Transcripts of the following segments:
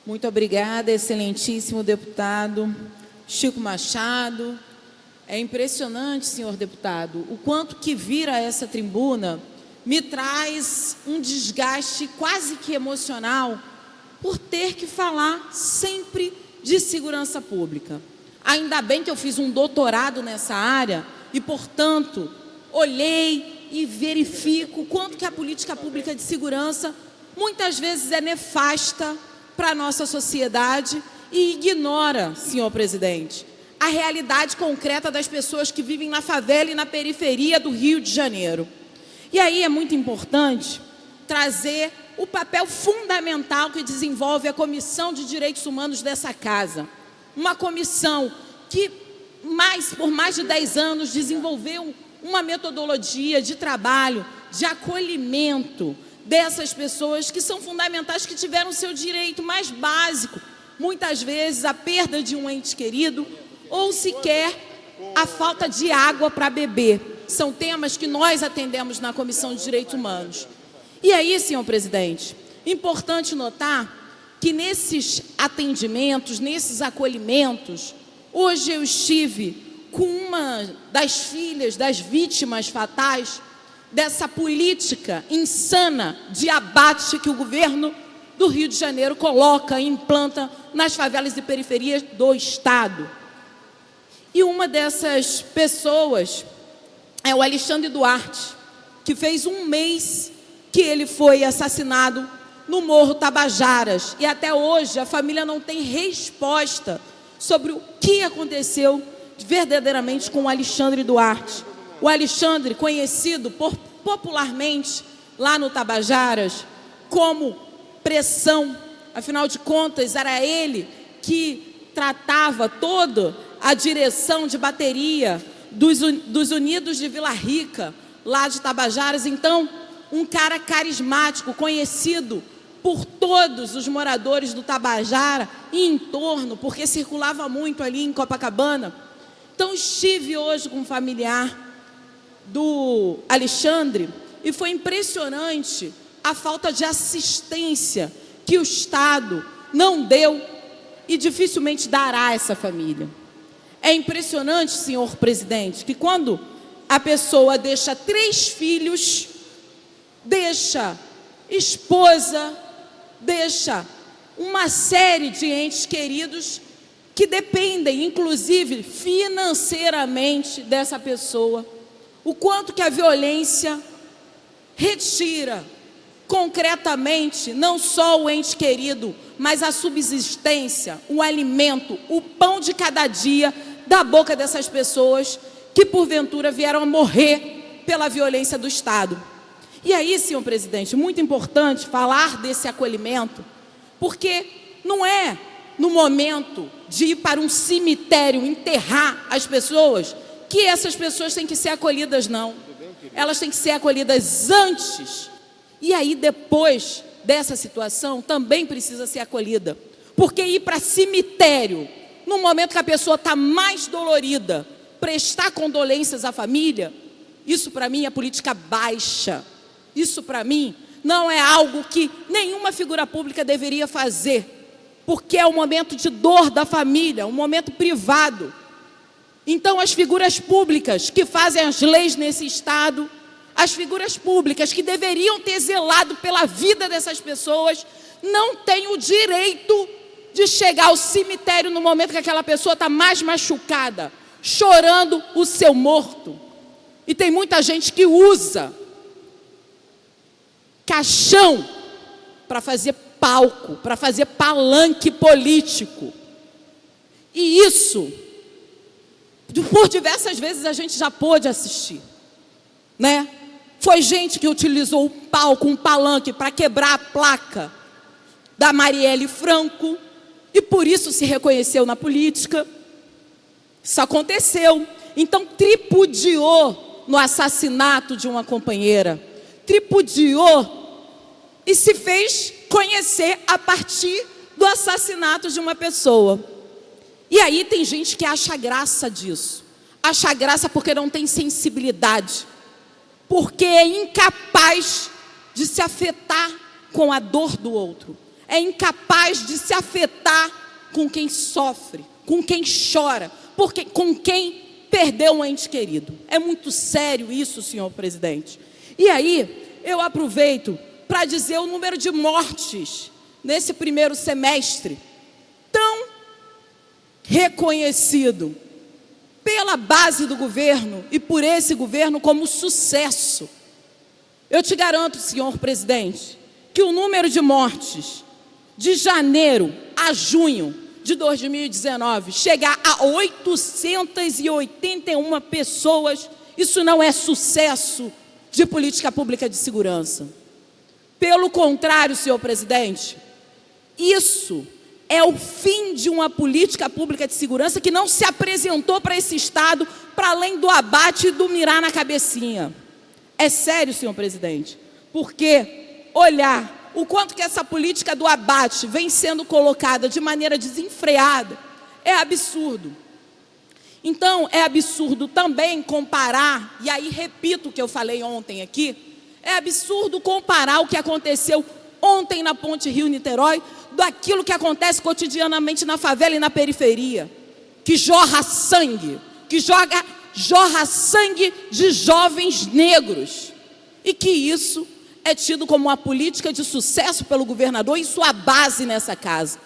Muito obrigada, excelentíssimo deputado Chico Machado. É impressionante, senhor deputado, o quanto que vir a essa tribuna me traz um desgaste quase que emocional por ter que falar sempre de segurança pública. Ainda bem que eu fiz um doutorado nessa área e, portanto, olhei e verifico o quanto que a política pública de segurança muitas vezes é nefasta para a nossa sociedade e ignora, senhor presidente, a realidade concreta das pessoas que vivem na favela e na periferia do Rio de Janeiro. E aí é muito importante trazer o papel fundamental que desenvolve a Comissão de Direitos Humanos dessa casa. Uma comissão que, por mais de 10 anos, desenvolveu uma metodologia de trabalho, de acolhimento dessas pessoas que são fundamentais, que tiveram seu direito mais básico, muitas vezes a perda de um ente querido, ou sequer a falta de água para beber. São temas que nós atendemos na Comissão de Direitos Humanos. E aí, senhor presidente, importante notar que nesses atendimentos, nesses acolhimentos, hoje eu estive com uma das filhas das vítimas fatais dessa política insana de abate que o governo do Rio de Janeiro coloca e implanta nas favelas e periferias do Estado. E uma dessas pessoas é o Alexandre Duarte, que fez 1 mês que ele foi assassinado no Morro Tabajaras. E até hoje a família não tem resposta sobre o que aconteceu verdadeiramente com o Alexandre Duarte. O Alexandre, conhecido popularmente lá no Tabajaras como Pressão, afinal de contas era ele que tratava toda a direção de bateria dos Unidos de Vila Rica, lá de Tabajaras. Então, um cara carismático, conhecido por todos os moradores do Tabajara e em torno, porque circulava muito ali em Copacabana. Então, estive hoje com um familiar do Alexandre e foi impressionante a falta de assistência que o Estado não deu e dificilmente dará a essa família. É impressionante, senhor presidente, que quando a pessoa deixa 3 filhos, deixa esposa, deixa uma série de entes queridos que dependem, inclusive, financeiramente dessa pessoa, o quanto que a violência retira concretamente não só o ente querido, mas a subsistência, o alimento, o pão de cada dia da boca dessas pessoas que porventura vieram a morrer pela violência do Estado. E aí, senhor presidente, muito importante falar desse acolhimento, porque não é no momento de ir para um cemitério enterrar as pessoas que essas pessoas têm que ser acolhidas, não. Elas têm que ser acolhidas antes. E aí, depois dessa situação, também precisa ser acolhida. Porque ir para cemitério, no momento que a pessoa está mais dolorida, prestar condolências à família, isso para mim é política baixa. Isso para mim não é algo que nenhuma figura pública deveria fazer, porque é um momento de dor da família, um momento privado. Então as figuras públicas que fazem as leis nesse Estado, as figuras públicas que deveriam ter zelado pela vida dessas pessoas, não têm o direito de chegar ao cemitério no momento que aquela pessoa está mais machucada, chorando o seu morto. E tem muita gente que usa caixão para fazer palco, para fazer palanque político. E isso, por diversas vezes a gente já pôde assistir, né? Foi gente que utilizou o palco, um palanque, para quebrar a placa da Marielle Franco, e por isso se reconheceu na política. Isso aconteceu. Então tripudiou no assassinato de uma companheira, tripudiou e se fez conhecer a partir do assassinato de uma pessoa. E aí tem gente que acha graça disso, acha graça porque não tem sensibilidade, porque é incapaz de se afetar com a dor do outro, é incapaz de se afetar com quem sofre, com quem chora, com quem perdeu um ente querido. É muito sério isso, senhor presidente. E aí, eu aproveito para dizer o número de mortes nesse primeiro semestre, tão reconhecido pela base do governo e por esse governo como sucesso. Eu te garanto, senhor presidente, que o número de mortes de janeiro a junho de 2019 chegar a 881 pessoas, isso não é sucesso de política pública de segurança. Pelo contrário, senhor presidente, isso é o fim de uma política pública de segurança que não se apresentou para esse Estado para além do abate e do mirar na cabecinha. É sério, senhor presidente, porque olhar o quanto que essa política do abate vem sendo colocada de maneira desenfreada é absurdo. Então, é absurdo também comparar, e aí repito o que eu falei ontem aqui, é absurdo comparar o que aconteceu ontem na Ponte Rio-Niterói daquilo que acontece cotidianamente na favela e na periferia, que jorra sangue, jorra sangue de jovens negros, e que isso é tido como uma política de sucesso pelo governador e sua base nessa casa.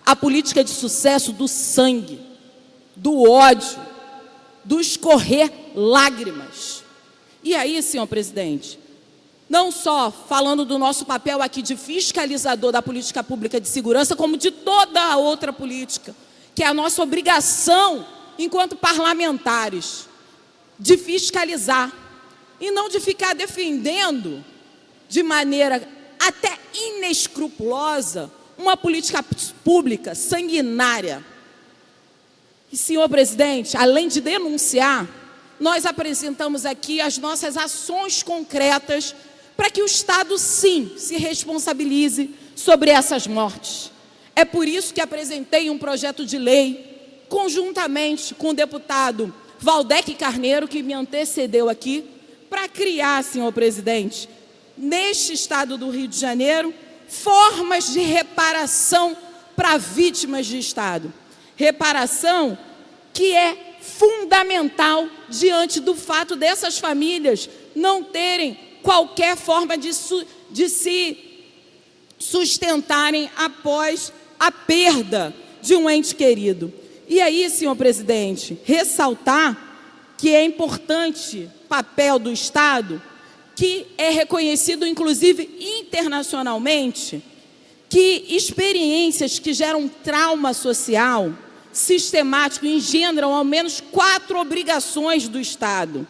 A política de sucesso do sangue, do ódio, do escorrer lágrimas. E aí, senhor presidente, não só falando do nosso papel aqui de fiscalizador da política pública de segurança, como de toda a outra política, que é a nossa obrigação, enquanto parlamentares, de fiscalizar e não de ficar defendendo de maneira até inescrupulosa uma política pública sanguinária. E, senhor presidente, além de denunciar, nós apresentamos aqui as nossas ações concretas para que o Estado, sim, se responsabilize sobre essas mortes. É por isso que apresentei um projeto de lei, conjuntamente com o deputado Valdec Carneiro, que me antecedeu aqui, para criar, senhor presidente, neste Estado do Rio de Janeiro, formas de reparação para vítimas de Estado. Reparação que é fundamental diante do fato dessas famílias não terem qualquer forma de se sustentarem após a perda de um ente querido. E aí, senhor presidente, ressaltar que é importante papel do Estado, que é reconhecido, inclusive, internacionalmente, que experiências que geram trauma social sistemático engendram ao menos 4 obrigações do Estado.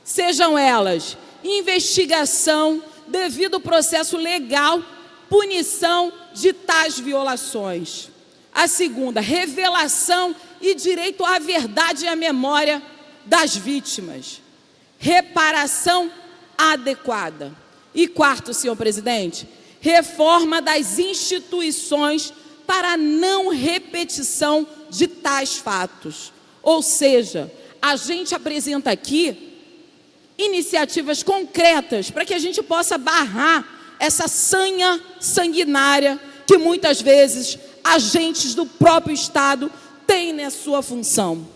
Sejam elas investigação, devido ao processo legal, punição de tais violações. A segunda, revelação e direito à verdade e à memória das vítimas. Reparação adequada. E quarto, senhor presidente, reforma das instituições para a não repetição de tais fatos. Ou seja, a gente apresenta aqui iniciativas concretas para que a gente possa barrar essa sanha sanguinária que muitas vezes agentes do próprio Estado têm na sua função.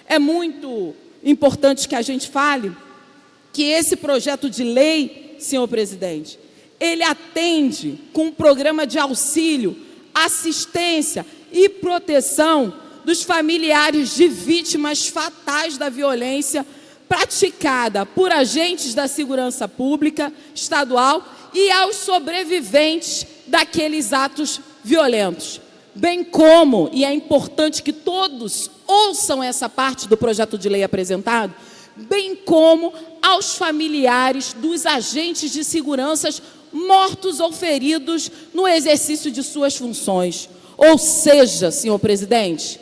É muito importante que a gente fale que esse projeto de lei, senhor presidente, ele atende com um programa de auxílio, assistência e proteção dos familiares de vítimas fatais da violência praticada por agentes da segurança pública estadual e aos sobreviventes daqueles atos violentos. Bem como, e é importante que todos ouçam essa parte do projeto de lei apresentado, bem como aos familiares dos agentes de segurança mortos ou feridos no exercício de suas funções. Ou seja, senhor presidente,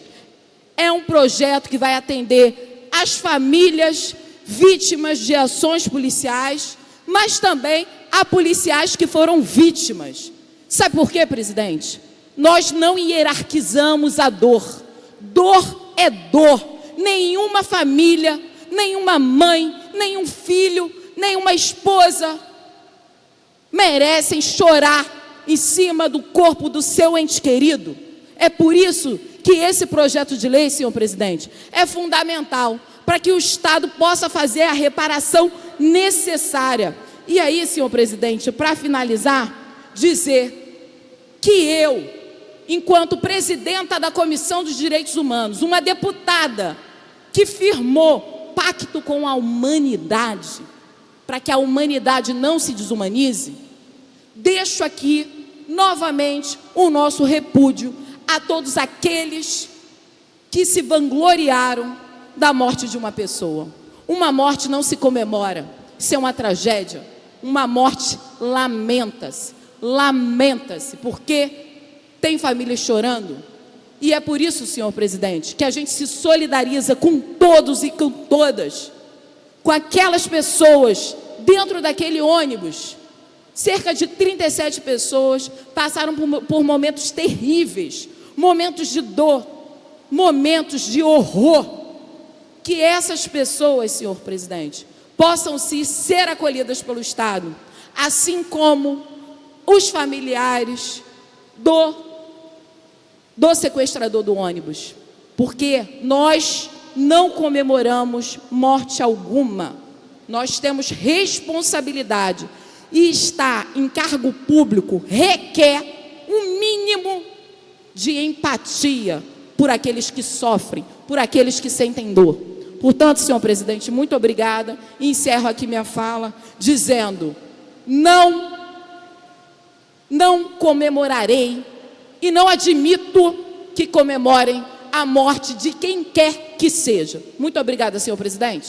é um projeto que vai atender as famílias vítimas de ações policiais, mas também a policiais que foram vítimas. Sabe por quê, presidente? Nós não hierarquizamos a dor. Dor é dor. Nenhuma família, nenhuma mãe, nenhum filho, nenhuma esposa merecem chorar em cima do corpo do seu ente querido. É por isso que esse projeto de lei, senhor presidente, é fundamental para que o Estado possa fazer a reparação necessária. E aí, senhor presidente, para finalizar, dizer que eu, enquanto presidenta da Comissão dos Direitos Humanos, uma deputada que firmou pacto com a humanidade, para que a humanidade não se desumanize, deixo aqui novamente o nosso repúdio a todos aqueles que se vangloriaram da morte de uma pessoa. Uma morte não se comemora, isso é uma tragédia. Uma morte lamenta-se, porque tem família chorando. E é por isso, senhor presidente, que a gente se solidariza com todos e com todas, com aquelas pessoas dentro daquele ônibus. Cerca de 37 pessoas passaram por momentos terríveis, momentos de dor, momentos de horror. Que essas pessoas, senhor presidente, possam ser acolhidas pelo Estado, assim como os familiares do sequestrador do ônibus, porque nós não comemoramos morte alguma. Nós temos responsabilidade, e estar em cargo público requer um mínimo de empatia por aqueles que sofrem, por aqueles que sentem dor. Portanto, senhor presidente, muito obrigada, e encerro aqui minha fala dizendo: não comemorarei e não admito que comemorem a morte de quem quer que seja. Muito obrigada, senhor presidente.